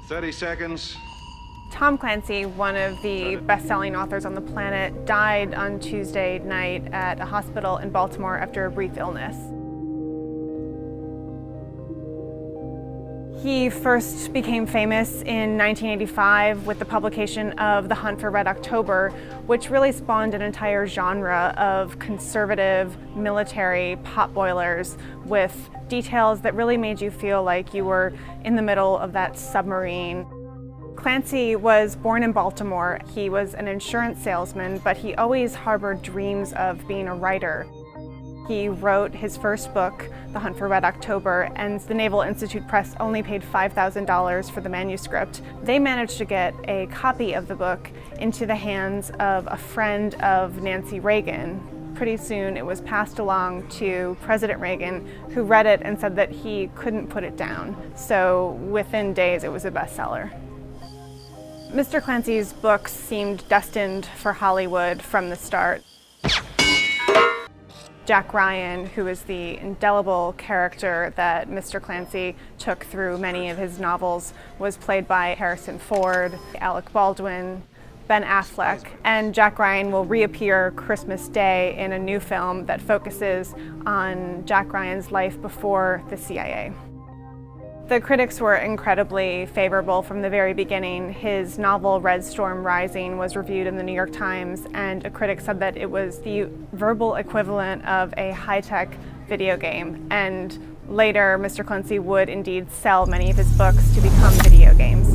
30 seconds. Tom Clancy, one of the best-selling authors on the planet, died on Tuesday night at a hospital in Baltimore after a brief illness. He first became famous in 1985 with the publication of The Hunt for Red October, which really spawned an entire genre of conservative military potboilers with details that really made you feel like you were in the middle of that submarine. Clancy was born in Baltimore. He was an insurance salesman, but he always harbored dreams of being a writer. He wrote his first book, The Hunt for Red October, and the Naval Institute Press only paid $5,000 for the manuscript. They managed to get a copy of the book into the hands of a friend of Nancy Reagan. Pretty soon it was passed along to President Reagan, who read it and said that he couldn't put it down. So within days it was a bestseller. Mr. Clancy's books seemed destined for Hollywood from the start. Jack Ryan, who is the indelible character that Mr. Clancy took through many of his novels, was played by Harrison Ford, Alec Baldwin, Ben Affleck, and Jack Ryan will reappear Christmas Day in a new film that focuses on Jack Ryan's life before the CIA. The critics were incredibly favorable from the very beginning. His novel Red Storm Rising was reviewed in the New York Times, and a critic said that it was the verbal equivalent of a high-tech video game. And later, Mr. Clancy would indeed sell many of his books to become video games.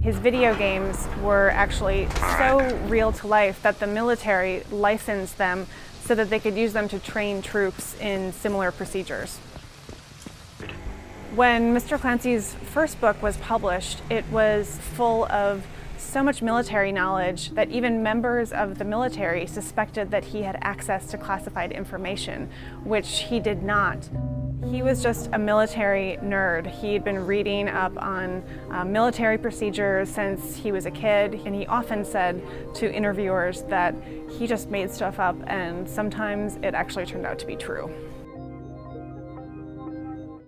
His video games were actually so real to life that the military licensed them so that they could use them to train troops in similar procedures. When Mr. Clancy's first book was published, it was full of so much military knowledge that even members of the military suspected that he had access to classified information, which he did not. He was just a military nerd. He had been reading up on military procedures since he was a kid, and he often said to interviewers that he just made stuff up, and sometimes it actually turned out to be true.